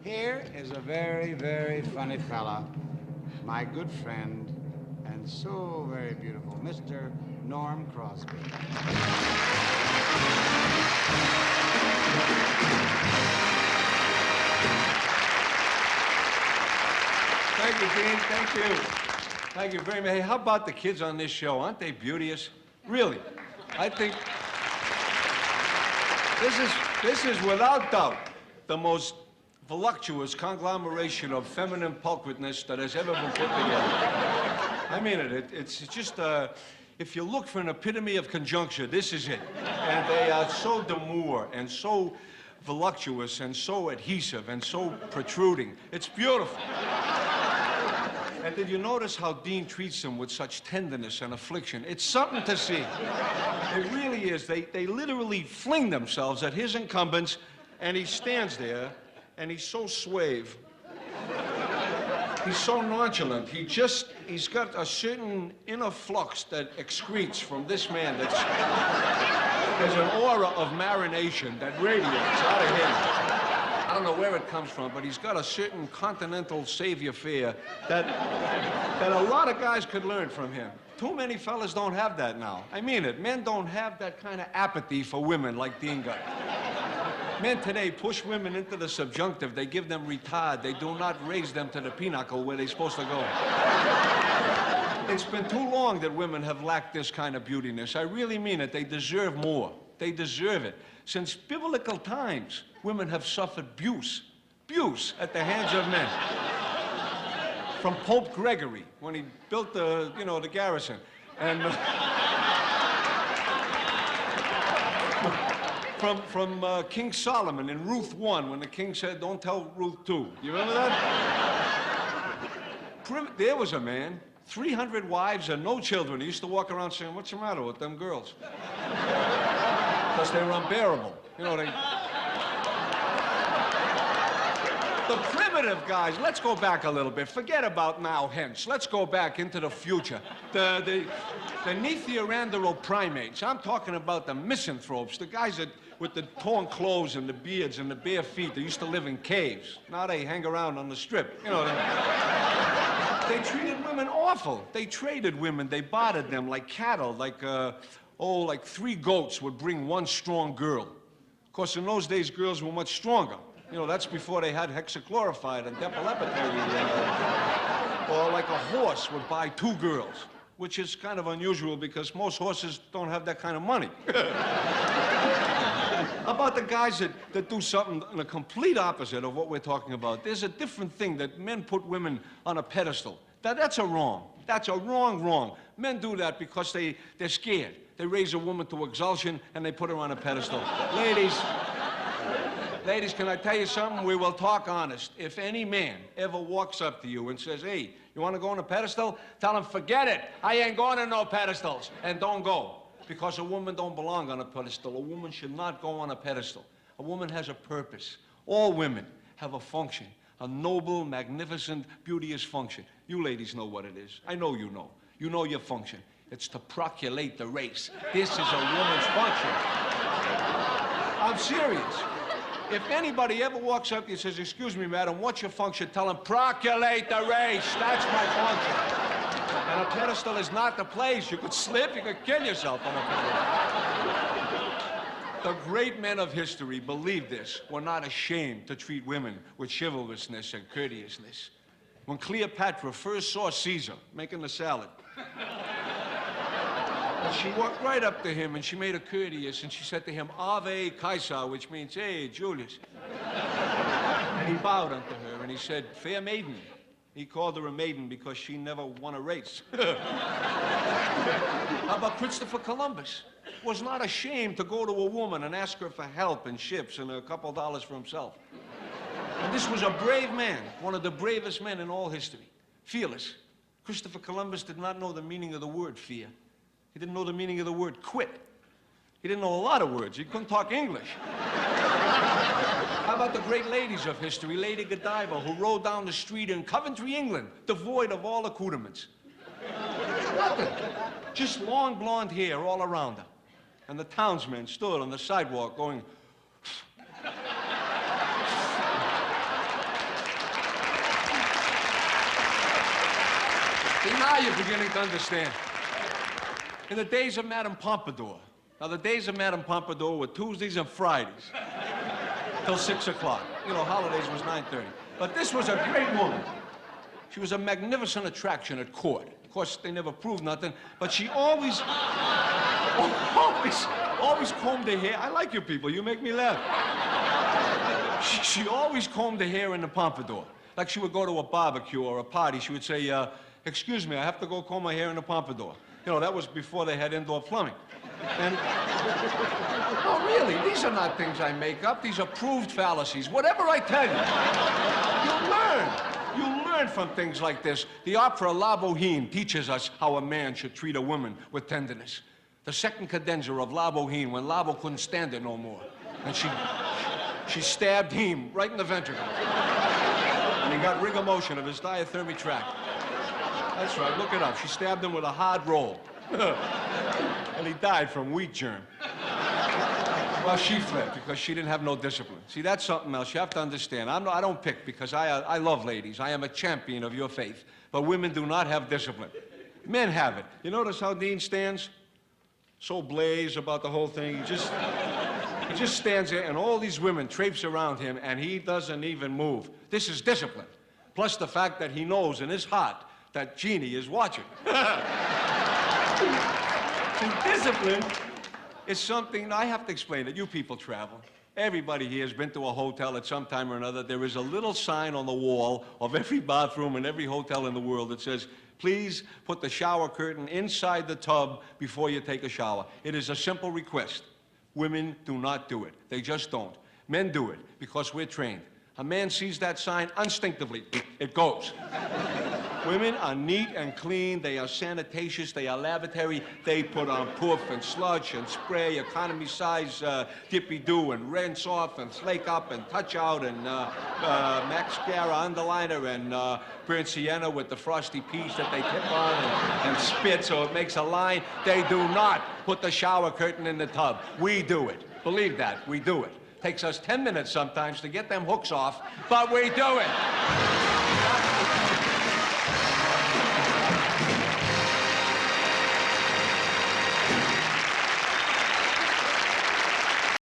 Here is a very, very funny fella, my good friend, and so very beautiful, Mr. Norm Crosby. Thank you, Dean. Thank you. Thank you very much. Hey, how about the kids on this show? Aren't they beauteous? Really. I think this is without doubt the most voluptuous conglomeration of feminine pulchritudness that has ever been put together. I mean it. It's just, if you look for an epitome of conjuncture, this is it. And they are so demure and so voluptuous and so adhesive and so protruding. It's beautiful. And did you notice how Dean treats them with such tenderness and affliction? It's something to see. It really is. They literally fling themselves at his incumbents, and he stands there, and he's so suave. He's so nonchalant. He's got a certain inner flux that excretes from this man there's an aura of marination that radiates out of him. I don't know where it comes from, but he's got a certain continental savior-faire that a lot of guys could learn from him. Too many fellas don't have that now. I mean it. Men don't have that kind of apathy for women like Dean got. Men today push women into the subjunctive. They give them retard. They do not raise them to the pinnacle where they're supposed to go. It's been too long that women have lacked this kind of beautiness. I really mean it. They deserve more. They deserve it. Since biblical times, women have suffered abuse at the hands of men. From Pope Gregory, when he built the garrison. And from King Solomon in Ruth 1, when the king said, don't tell Ruth 2. You remember that? There was a man, 300 wives and no children. He used to walk around saying, what's the matter with them girls? Because they were unbearable. The primitive guys, let's go back a little bit. Forget about now, hence. Let's go back into the future. The Neanderthal primates. I'm talking about the misanthropes, the guys with the torn clothes and the beards and the bare feet. They used to live in caves. Now they hang around on the strip. They treated women awful. They traded women. They bartered them like cattle, like 3 goats would bring 1 strong girl. Of course, in those days, girls were much stronger. That's before they had hexachlorophide and depilepatary. Or like a horse would buy 2 girls, which is kind of unusual because most horses don't have that kind of money. How about the guys that do something in the complete opposite of what we're talking about? There's a different thing that men put women on a pedestal. That's a wrong. That's a wrong. Men do that because they're scared. They raise a woman to exaltation and they put her on a pedestal. Ladies, can I tell you something? We will talk honest. If any man ever walks up to you and says, hey, you want to go on a pedestal? Tell him, forget it. I ain't going to no pedestals. And don't go. Because a woman don't belong on a pedestal. A woman should not go on a pedestal. A woman has a purpose. All women have a function. A noble, magnificent, beauteous function. You ladies know what it is. I know you know. You know your function. It's to proculate the race. This is a woman's function. I'm serious. If anybody ever walks up to you and says, excuse me, madam, what's your function? Tell them, proculate the race. That's my function. And a pedestal is not the place. You could slip, you could kill yourself on a pedestal. The great men of history believed this, were not ashamed to treat women with chivalrousness and courteousness. When Cleopatra first saw Caesar making the salad, and she walked right up to him and she made a courteous and she said to him, Ave Caesar, which means, hey, Julius. And he bowed unto her and he said, fair maiden. He called her a maiden because she never won a race. How about Christopher Columbus? Was not ashamed to go to a woman and ask her for help in ships and a couple dollars for himself. And this was a brave man, one of the bravest men in all history. Fearless. Christopher Columbus did not know the meaning of the word fear. He didn't know the meaning of the word quit. He didn't know a lot of words. He couldn't talk English. How about the great ladies of history, Lady Godiva, who rode down the street in Coventry, England, devoid of all accoutrements? Nothing. Just long blonde hair all around her. And the townsmen stood on the sidewalk going, Now you're beginning to understand. In the days of Madame Pompadour. Now, the days of Madame Pompadour were Tuesdays and Fridays till 6 o'clock. You know, holidays was 9:30. But this was a great woman. She was a magnificent attraction at court. Of course, they never proved nothing, but she always combed her hair. I like you people. You make me laugh. She always combed her hair in the pompadour. Like she would go to a barbecue or a party. She would say, excuse me, I have to go comb my hair in the pompadour. You know, that was before they had indoor plumbing. And, oh, really, these are not things I make up. These are proved fallacies. Whatever I tell you, you'll learn. You learn from things like this. The opera La Boheme teaches us how a man should treat a woman with tenderness. The second cadenza of La Boheme, when Lavo couldn't stand it no more. And she stabbed him right in the ventricle. And he got rigor motion of his diathermy tract. That's right, look it up. She stabbed him with a hard roll. And he died from wheat germ. Well, she fled because she didn't have no discipline. See, that's something else. You have to understand. I don't pick because I love ladies. I am a champion of your faith. But women do not have discipline. Men have it. You notice how Dean stands? So blazed about the whole thing. He just stands there, and all these women traipse around him, and he doesn't even move. This is discipline. Plus the fact that he knows in his heart that Jeannie is watching. Discipline is something, I have to explain it. You people travel. Everybody here has been to a hotel at some time or another. There is a little sign on the wall of every bathroom in every hotel in the world that says, please put the shower curtain inside the tub before you take a shower. It is a simple request. Women do not do it. They just don't. Men do it because we're trained. A man sees that sign, instinctively, it goes. Women are neat and clean. They are sanitatious. They are lavatory. They put on poof and sludge and spray, economy size dippy-doo and rinse off and flake up and touch out and mascara underliner and burnt sienna with the frosty peach that they tip on and spit so it makes a line. They do not put the shower curtain in the tub. We do it. Believe that. We do it. Takes us 10 minutes sometimes to get them hooks off, but we do it.